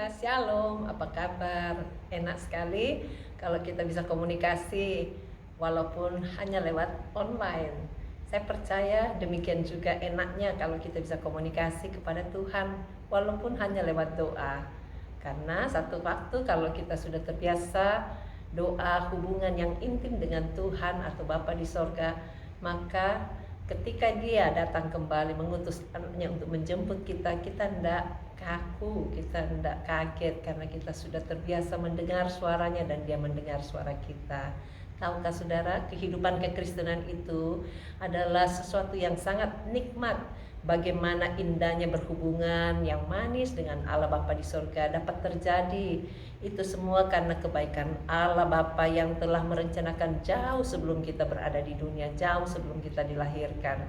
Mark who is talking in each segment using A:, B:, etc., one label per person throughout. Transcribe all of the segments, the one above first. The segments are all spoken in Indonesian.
A: Ya, shalom, apa kabar? Enak sekali kalau kita bisa komunikasi walaupun hanya lewat online. Saya percaya demikian juga enaknya kalau kita bisa komunikasi kepada Tuhan walaupun hanya lewat doa. Karena satu waktu kalau kita sudah terbiasa doa hubungan yang intim dengan Tuhan atau Bapa di sorga, maka ketika Dia datang kembali mengutus anaknya untuk menjemput kita, kita tidak kaku, kita tidak kaget karena kita sudah terbiasa mendengar suaranya dan Dia mendengar suara kita. Tahukah saudara, kehidupan kekristenan itu adalah sesuatu yang sangat nikmat. Bagaimana indahnya berhubungan yang manis dengan Allah Bapa di sorga dapat terjadi. Itu semua karena kebaikan Allah Bapa yang telah merencanakan jauh sebelum kita berada di dunia, jauh sebelum kita dilahirkan.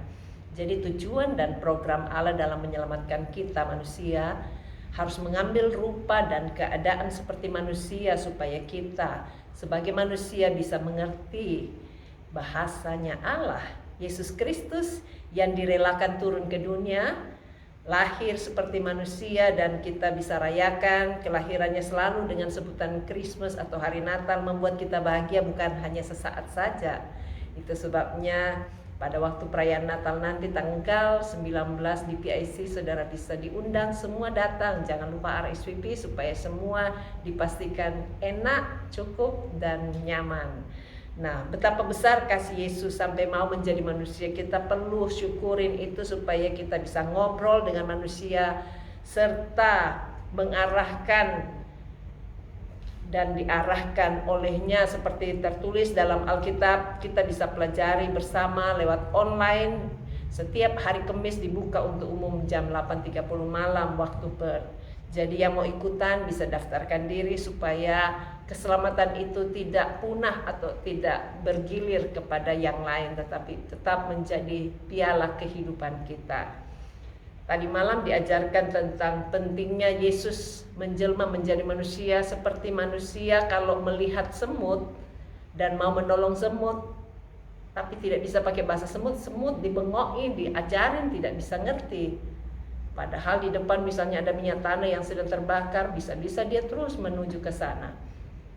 A: Jadi tujuan dan program Allah dalam menyelamatkan kita manusia harus mengambil rupa dan keadaan seperti manusia supaya kita sebagai manusia bisa mengerti bahasanya Allah. Yesus Kristus yang direlakan turun ke dunia, lahir seperti manusia, dan kita bisa rayakan kelahirannya selalu dengan sebutan Christmas atau hari Natal, membuat kita bahagia bukan hanya sesaat saja. Itu sebabnya pada waktu perayaan Natal nanti tanggal 19 di PIC, saudara bisa diundang semua datang. Jangan lupa RSVP supaya semua dipastikan enak, cukup, dan nyaman. Nah, betapa besar kasih Yesus sampai mau menjadi manusia. Kita perlu syukurin itu supaya kita bisa ngobrol dengan manusia serta mengarahkan dan diarahkan olehnya seperti tertulis dalam Alkitab. Kita bisa pelajari bersama lewat online. Setiap hari Kamis dibuka untuk umum jam 8.30 malam waktu Perth. Jadi yang mau ikutan bisa daftarkan diri supaya keselamatan itu tidak punah atau tidak bergilir kepada yang lain, tetapi tetap menjadi piala kehidupan kita. Tadi malam diajarkan tentang pentingnya Yesus menjelma menjadi manusia. Seperti manusia kalau melihat semut dan mau menolong semut, tapi tidak bisa pakai bahasa semut, semut dibengokin, diajarin, tidak bisa ngerti. Padahal di depan misalnya ada minyak tanah yang sedang terbakar, bisa-bisa dia terus menuju ke sana.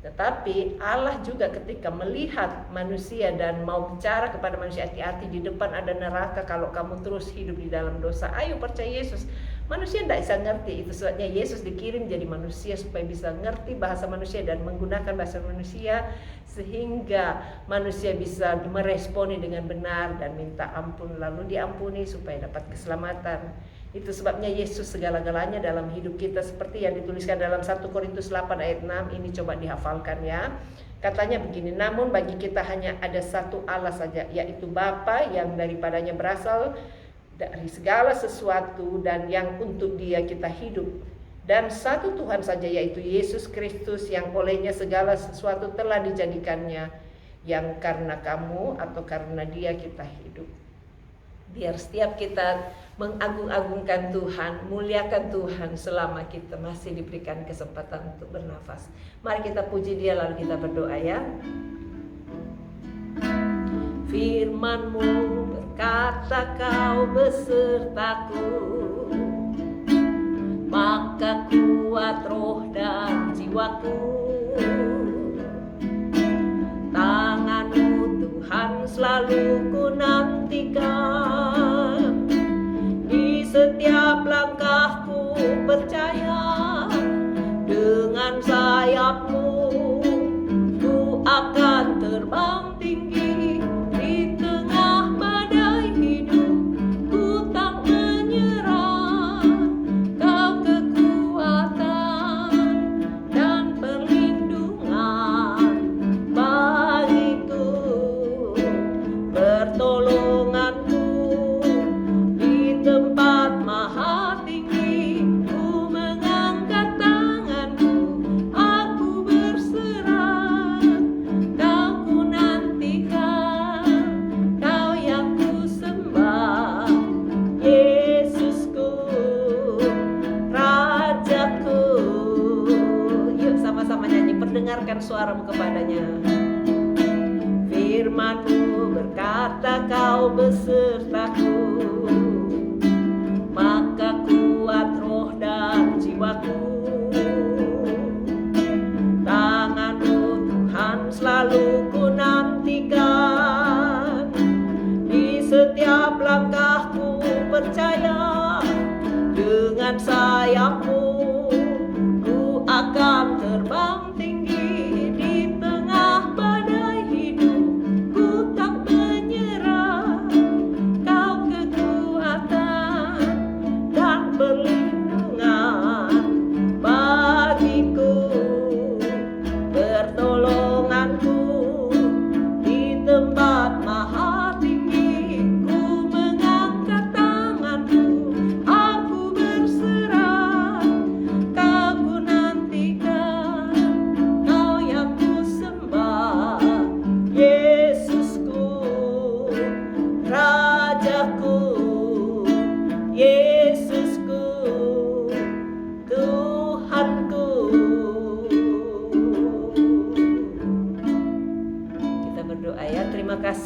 A: Tetapi Allah juga ketika melihat manusia dan mau bicara kepada manusia, hati-hati, di depan ada neraka kalau kamu terus hidup di dalam dosa. Ayo percaya Yesus. Manusia tidak bisa ngerti. Itu sebabnya Yesus dikirim jadi manusia supaya bisa ngerti bahasa manusia dan menggunakan bahasa manusia, sehingga manusia bisa meresponi dengan benar dan minta ampun, lalu diampuni supaya dapat keselamatan. Itu sebabnya Yesus segala-galanya dalam hidup kita, seperti yang dituliskan dalam 1 Korintus 8 ayat 6. Ini coba dihafalkan ya. Katanya begini, namun bagi kita hanya ada satu Allah saja, yaitu Bapa yang daripadanya berasal dari segala sesuatu dan yang untuk Dia kita hidup. Dan satu Tuhan saja, yaitu Yesus Kristus, yang olehnya segala sesuatu telah dijadikannya, yang karena kamu atau karena Dia kita hidup. Biar setiap kita mengagung-agungkan Tuhan, muliakan Tuhan selama kita masih diberikan kesempatan untuk bernafas. Mari kita puji Dia lalu kita berdoa ya. Firman-Mu berkata Kau besertaku, maka kuat roh dan jiwaku. Tangan-Mu Tuhan selalu ku nantikan, di setiap langkahku percaya, dengan sayap-Mu ku akan terbang tinggi di tengah badai hidup. Ku tak menyerah, Kau kekuatan dan perlindungan bagiku, pertolonganku di tempat maha tinggi. Ku mengangkat tanganku, aku berserah, Kau ku nantikan, Kau yang ku sembah, Yesusku, Rajaku. Yuk sama-sama nyanyi, perdengarkan suaramu kepadanya. Firman-Mu berkata Kau besertaku, maka kuat roh dan jiwaku.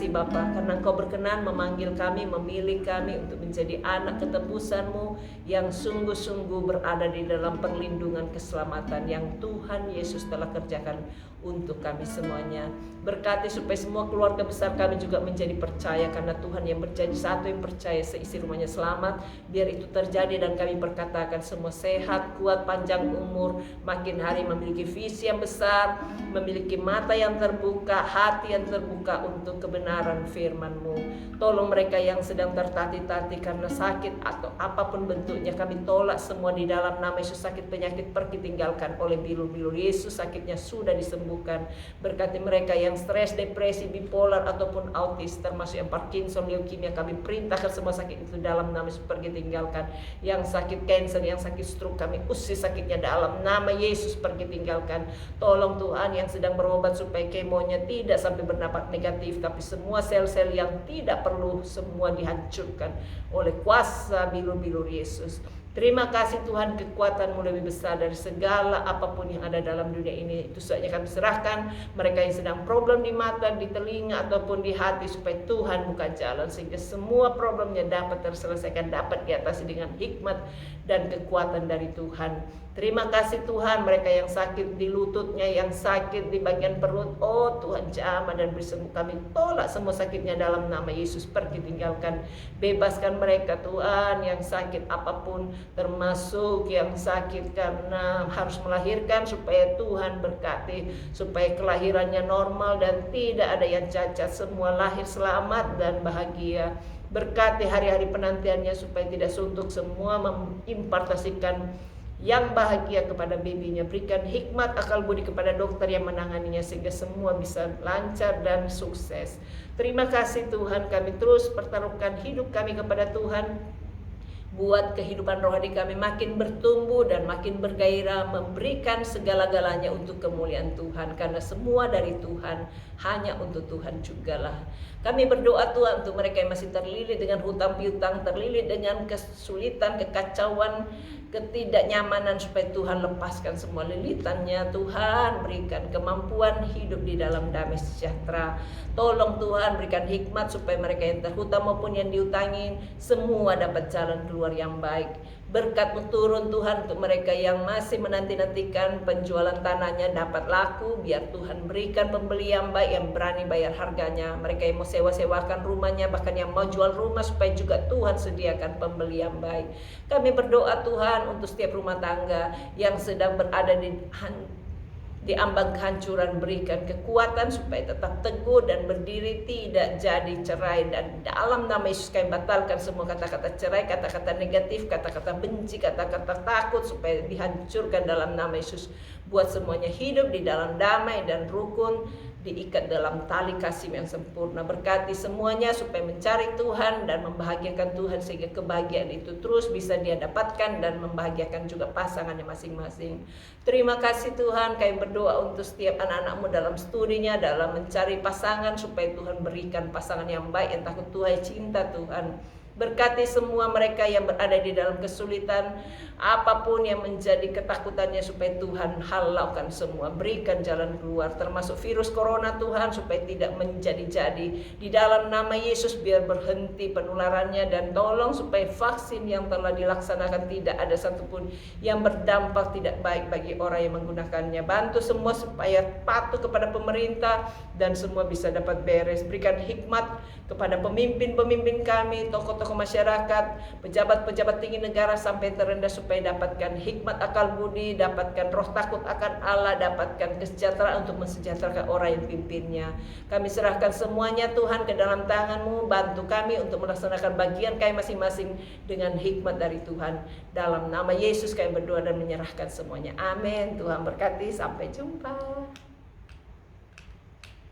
A: kasih Bapa, karena Engkau berkenan memanggil kami, memilih kami untuk menjadi anak ketebus-Mu yang sungguh-sungguh berada di dalam perlindungan keselamatan yang Tuhan Yesus telah kerjakan untuk kami semuanya. Berkati supaya semua keluarga besar kami juga menjadi percaya, karena Tuhan yang berjanji satu yang percaya seisi rumahnya selamat. Biar itu terjadi dan kami berkatakan semua sehat, kuat, panjang umur, makin hari memiliki visi yang besar, memiliki mata yang terbuka, hati yang terbuka untuk kebenaran firman-Mu. Tolong mereka yang sedang tertatih-tatih karena sakit atau apapun bentuknya, kami tolak semua di dalam nama Yesus. Sakit penyakit pergi tinggalkan oleh bilur-bilur Yesus, sakitnya sudah disembuhkan. Berkati mereka yang stres, depresi, bipolar ataupun autis, termasuk yang Parkinson, leukemia, kami perintahkan semua sakit itu dalam nama Yesus pergi tinggalkan. Yang sakit cancer, yang sakit stroke, kami usir sakitnya dalam nama Yesus pergi tinggalkan. Tolong Tuhan yang sedang berobat supaya kemonya tidak sampai berdampak negatif, tapi semua sel-sel yang tidak perlu semua dihancurkan oleh kuasa bilur-bilur Yesus. Terima kasih Tuhan, kekuatan-Mu lebih besar dari segala apapun yang ada dalam dunia ini. Itu saja kami serahkan mereka yang sedang problem di mata, di telinga ataupun di hati, supaya Tuhan buka jalan sehingga semua problemnya dapat terselesaikan, dapat diatasi dengan hikmat dan kekuatan dari Tuhan. Terima kasih Tuhan, mereka yang sakit di lututnya, yang sakit di bagian perut, oh Tuhan jamah dan beri sembuh. Kami tolak semua sakitnya dalam nama Yesus pergi tinggalkan. Bebaskan mereka Tuhan yang sakit apapun, termasuk yang sakit karena harus melahirkan, supaya Tuhan berkati supaya kelahirannya normal dan tidak ada yang cacat, semua lahir selamat dan bahagia. Berkati hari-hari penantiannya supaya tidak suntuk, semua mengimpartasikan yang bahagia kepada babynya. Berikan hikmat akal budi kepada dokter yang menanganinya sehingga semua bisa lancar dan sukses. Terima kasih Tuhan, kami terus pertaruhkan hidup kami kepada Tuhan. Buat kehidupan rohani kami makin bertumbuh dan makin bergairah, memberikan segala-galanya untuk kemuliaan Tuhan, karena semua dari Tuhan, hanya untuk Tuhan jugalah. Kami berdoa Tuhan untuk mereka yang masih terlilit dengan hutang piutang, terlilit dengan kesulitan, kekacauan, ketidaknyamanan, supaya Tuhan lepaskan semua lilitannya. Tuhan berikan kemampuan hidup di dalam damai sejahtera. Tolong Tuhan berikan hikmat supaya mereka yang terhutang maupun yang diutangin semua dapat jalan keluar yang baik. Berkat-Mu turun Tuhan untuk mereka yang masih menanti-nantikan penjualan tanahnya dapat laku. Biar Tuhan berikan pembeli yang baik, yang berani bayar harganya. Mereka yang mau sewa-sewakan rumahnya, bahkan yang mau jual rumah, supaya juga Tuhan sediakan pembeli yang baik. Kami berdoa Tuhan untuk setiap rumah tangga yang sedang berada di ambang kehancuran, berikan kekuatan supaya tetap teguh dan berdiri, tidak jadi cerai. Dan dalam nama Yesus kami batalkan semua kata-kata cerai, kata-kata negatif, kata-kata benci, kata-kata takut, supaya dihancurkan dalam nama Yesus. Buat semuanya hidup di dalam damai dan rukun, diikat dalam tali kasih yang sempurna. Berkati semuanya supaya mencari Tuhan dan membahagiakan Tuhan, sehingga kebahagiaan itu terus bisa dia dapatkan dan membahagiakan juga pasangannya masing-masing. Terima kasih Tuhan, kami berdoa untuk setiap anak-anak-Mu dalam studinya, dalam mencari pasangan, supaya Tuhan berikan pasangan yang baik, yang takut Tuhan, cinta Tuhan. Berkati semua mereka yang berada di dalam kesulitan, apapun yang menjadi ketakutannya, supaya Tuhan halaukan semua, berikan jalan keluar, termasuk virus corona Tuhan, supaya tidak menjadi-jadi. Di dalam nama Yesus biar berhenti penularannya, dan tolong supaya vaksin yang telah dilaksanakan tidak ada satupun yang berdampak tidak baik bagi orang yang menggunakannya. Bantu semua supaya patuh kepada pemerintah dan semua bisa dapat beres. Berikan hikmat kepada pemimpin-pemimpin kami, tokoh-tokoh masyarakat, pejabat-pejabat tinggi negara sampai terendah, supaya dapatkan hikmat akal budi, dapatkan roh takut akan Allah, dapatkan kesejahteraan untuk mensejahterakan orang yang pimpinnya. Kami serahkan semuanya Tuhan ke dalam tangan-Mu. Bantu kami untuk melaksanakan bagian kami masing-masing dengan hikmat dari Tuhan. Dalam nama Yesus kami berdoa dan menyerahkan semuanya. Amin. Tuhan berkati. Sampai jumpa.